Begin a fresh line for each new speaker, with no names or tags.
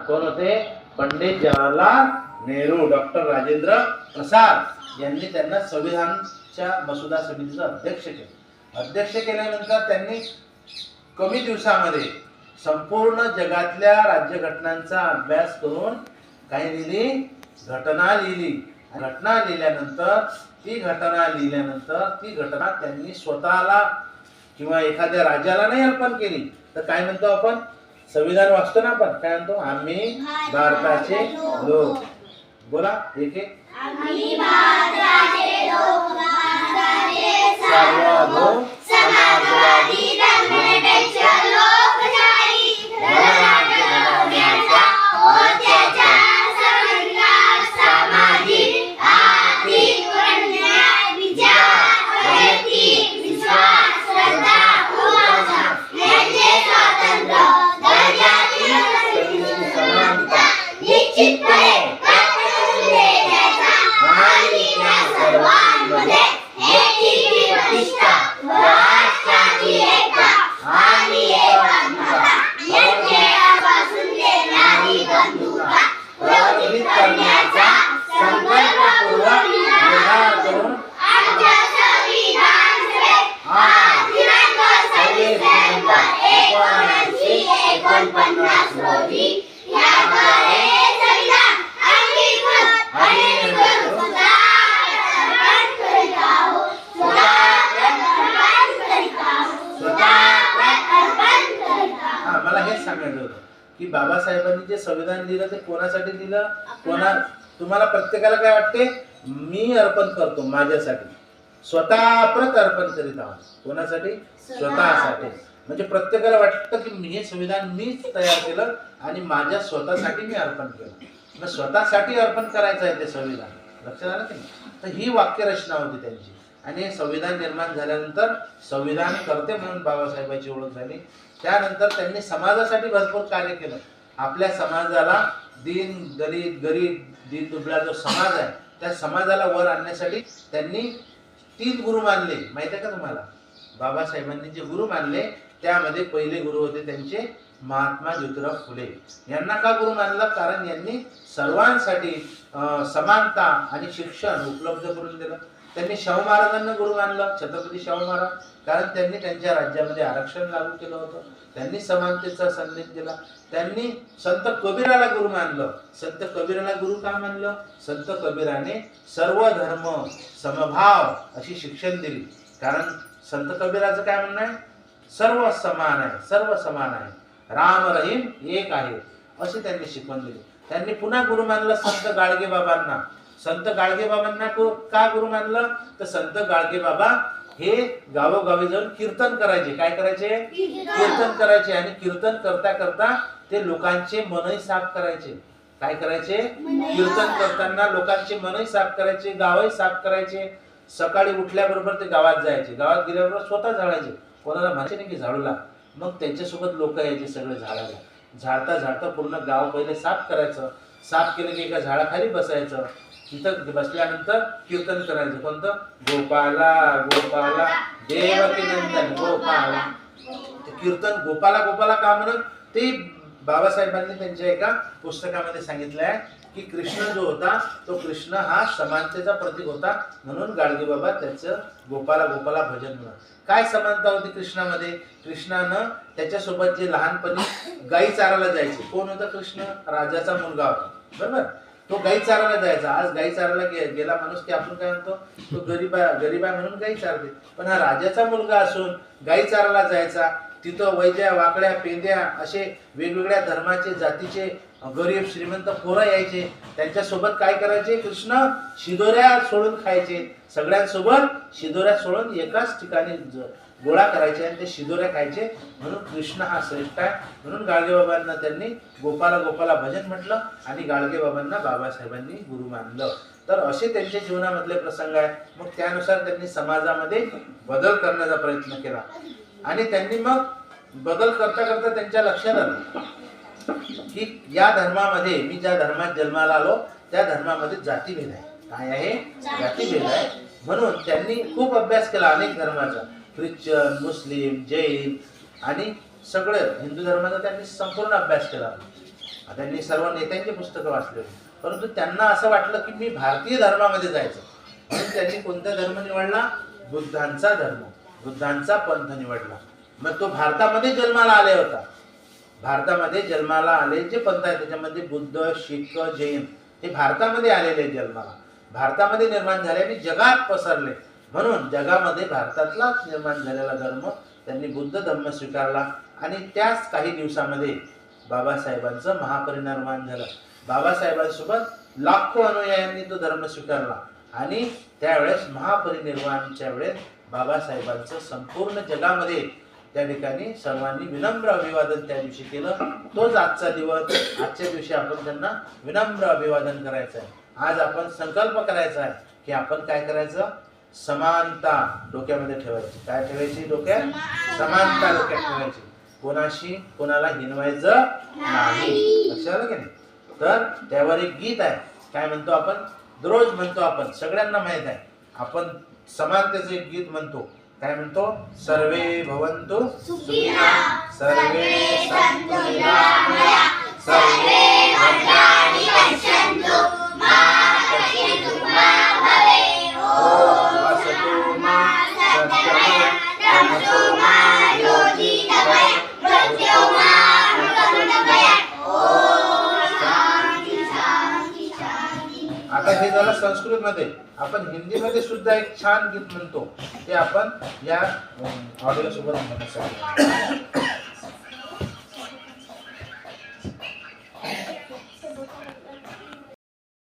कोण होते? पंडित जवाहरलाल नेहरू, डॉक्टर राजेंद्र प्रसाद यांनी त्यांना संविधानच्या मसुदा समितीचं अध्यक्ष केलं. अध्यक्ष केल्यानंतर त्यांनी कमी दिवसामध्ये संपूर्ण जगातल्या राज्यघटनांचा अभ्यास करून काही लिहिली, घटना लिहिली. घटना लिहिल्यानंतर ती घटना त्यांनी स्वतःला किंवा एखाद्या राजाला नाही अर्पण केली, तर काय म्हणतो आपण? संविधान वाचतो ना आपण, काय म्हणतो? आम्ही भारताचे लोक. बोला एक एक.
आम्ही भारताचे लोक, भारताचे
सार्वभौम
समाजवादी धर्मनिरपेक्ष लोकशाही धर्मराज्य घडवण्याचा अत्याचार, संघर्ष, सामाजिक, आर्थिक, न्याय, विचार, वैयक्तिक विश्वास, श्रद्धा, उपासना यांचे स्वातंत्र्य, दर्जातील समानता निश्चितपणे प्राप्त करून देण्याचा आणि त्या सर्वांमध्ये एकीची प्रतिष्ठा, राष्ट्राची एकता आणि एकात्मता यांच्यापासून देणारी बंधुता प्रबोधित करण्याचा संकल्पपूर्वक निर्धार करून आमच्या संविधानाचे आज दिनांक 26 नोव्हेंबर 1949 रोजी याद्वारे संविधान अंगीकृत आणि सुद्धा अर्पण करीत आहोत.
मला हेच सांगायचं होतं की बाबासाहेबांनी जे संविधान लिहिलं ते कोणासाठी लिहिलं? तुम्हाला प्रत्येकाला काय वाटते? मी अर्पण करतो माझ्यासाठी, स्वतः प्रत अर्पण करीत आहोत. कोणासाठी? स्वतःसाठी. म्हणजे प्रत्येकाला वाटतं की हे संविधान मीच तयार केलं आणि माझ्या स्वतःसाठी मी अर्पण केलं. मग स्वतःसाठी अर्पण करायचं आहे ते संविधान. लक्षात आलं की? तर ही वाक्यरचना होती त्यांची. आणि संविधान निर्माण झाल्यानंतर संविधान करते म्हणून बाबासाहेबांची ओळख झाली. त्यानंतर त्यांनी समाजासाठी भरपूर कार्य केलं. आपल्या समाजाला दीन दलित गरीब दीन दुबळा जो समाज आहे त्या समाजाला वर आणण्यासाठी त्यांनी 3 गुरु मानले. माहिती आहे का तुम्हाला? बाबासाहेबांनी जे गुरु मानले त्यामध्ये पहिले गुरु होते त्यांचे महात्मा ज्योतिराव फुले. यांना का गुरु मानलं? कारण यांनी सर्वांसाठी समानता आणि शिक्षण उपलब्ध करून दिलं. त्यांनी शाहू महाराजांना गुरु मानलं, छत्रपती शाहू महाराज, कारण त्यांनी त्यांच्या राज्यामध्ये आरक्षण लागू केलं होतं. त्यांनी समानतेचा संदेश दिला. त्यांनी संत कबीराला गुरु मानलं. संत कबीराला गुरु का मानलं? संत कबीराने सर्व धर्म समभाव अशी शिक्षण दिली. कारण संत कबीराचं काय म्हणणं आहे? सर्व समान आहे, सर्व समान आहे, राम रहीम एक आहे, अशी त्यांनी शिकवण दिली. त्यांनी पुन्हा गुरु मानलं संत गाडगे बाबांना. संत गाडगे बाबांना का गुरु मानलं? तर संत गाडगे बाबा हे गावोगावी जाऊन कीर्तन करायचे. काय करायचे? कीर्तन करायचे. आणि कीर्तन करता करता ते लोकांचे मनही साफ करायचे. काय करायचे? कीर्तन करताना लोकांचे मनही साफ करायचे, गावही साफ करायचे. सकाळी उठल्याबरोबर ते गावात जायचे. गावात गेल्याबरोबर स्वतः झाडायचे. कोणाला म्हणायचे नाही की झाडू लाग. मग त्यांच्यासोबत लोक यायचे सगळे झाडायला. झाडता झाडता पूर्ण गाव पहिले साफ करायचं. साफ केलं की एका झाडाखाली बसायचं. तिथं बसल्यानंतर कीर्तन करायचं. कोणतं? गोपाला गोपाला देवकी नंदन गोपाला. कीर्तन गोपाला गोपाला का म्हणत? ते बाबासाहेबांनी त्यांच्या एका पुस्तकामध्ये सांगितलं आहे की कृष्ण जो होता तो कृष्ण हा समानतेचा प्रतीक होता, म्हणून गाडगे बाबा त्याचं गोपाला गोपाला भजन म्हणत. काय समानता होती कृष्णामध्ये? कृष्णानं त्याच्यासोबत जे लहानपणी गाई चारायला जायचे. कोण होता? कृष्ण राजाचा मुलगा होता, बरोबर? तो गाई चारायला जायचा. आज गाई चारायला गेला माणूस की आपण काय म्हणतो? तो गरीबा म्हणून गाई चारते. पण हा राजाचा मुलगा असून गाई चारायला जायचा. तिथं वैद्या वाकड्या पेंद्या असे वेगवेगळ्या धर्माचे जातीचे गरीब श्रीमंत पोरं यायचे. त्यांच्यासोबत काय करायचे? कृष्ण शिदोऱ्या सोडून खायचे. सगळ्यांसोबत शिदोऱ्या सोडून एकाच ठिकाणी गोळा करायचे आणि ते शिदोऱ्या खायचे. म्हणून कृष्ण हा श्रेष्ठ आहे. म्हणून गाडगे बाबांना त्यांनी गोपाला गोपाला भजन म्हटलं आणि गाडगे बाबांना बाबासाहेबांनी गुरु मानलं. तर असे त्यांच्या जीवनामधले प्रसंग आहे. मग त्यानुसार त्यांनी समाजामध्ये बदल करण्याचा प्रयत्न केला. आणि त्यांनी मग बदल करता करता त्यांच्या लक्षात आलं की या धर्मामध्ये, मी ज्या धर्मात जन्माला आलो त्या धर्मामध्ये जातीभेद आहे. काय आहे? जातीभेद आहे. म्हणून त्यांनी खूप अभ्यास केला अनेक धर्माचा. ख्रिश्चन, मुस्लिम, जैन आणि सगळं हिंदू धर्माचा त्यांनी संपूर्ण अभ्यास केला. त्यांनी सर्व नेत्यांची पुस्तकं वाचली होती, परंतु त्यांना असं वाटलं की मी भारतीय धर्मामध्ये जायचं, म्हणून त्यांनी कोणता धर्म निवडला? बुद्धांचा धर्म, बुद्धांचा पंथ निवडला. मग तो भारतामध्ये जन्माला आले होता. भारतामध्ये जन्माला आले जे पंथ आहे त्याच्यामध्ये बुद्ध, शीख, जैन हे भारतामध्ये आलेले जन्माला, भारतामध्ये निर्माण झाले आणि जगात पसरले. म्हणून जगामध्ये भारतातलाच निर्माण झालेला धर्म त्यांनी बुद्ध धर्म स्वीकारला. आणि त्याच काही दिवसामध्ये बाबासाहेबांचं महापरिनिर्वाण झालं. बाबासाहेबांसोबत लाखो अनुयायांनी तो धर्म स्वीकारला. आणि त्यावेळेस महापरिनिर्वाणाच्या वेळेस बाबासाहेबांचं संपूर्ण जगामध्ये त्या ठिकाणी सर्वांनी विनम्र अभिवादन त्या दिवशी केलं. तोच आजचा दिवस. आजच्या दिवशी आपण त्यांना विनम्र अभिवादन करायचं आहे. आज आपण संकल्प करायचा आहे की आपण काय करायचं? समानता डोक्यामध्ये ठेवायची. काय ठेवायची डोक्यात? समानता डोक्यात ठेवायची. कोणाशी कोणाला हिनवायचं नाही. लक्षात आलं की नाही? तर त्यावर एक गीत आहे. काय म्हणतो आपण? दररोज म्हणतो आपण, सगळ्यांना माहित आहे. आपण समानतेचं एक गीत म्हणतो. काय म्हणतो? सर्वे भवन्तु सुखिनः, सर्वे सन्तु निरामया, सर्वे भद्राणि पश्यन्तु, मा कश्चित् दुःखं भवेत्. ॐ असतो मा सद्गमय, तमसो मा ज्योतिर्गमय, मृत्योर्मा अमृतमय. ॐ शांती शांती शांती. आता हे झालं संस्कृत मध्ये. आपण हिंदी मध्ये सुद्धा एक छान गीत म्हणतो, ते आपण या ऑडिओ सोबत म्हणू शकतो.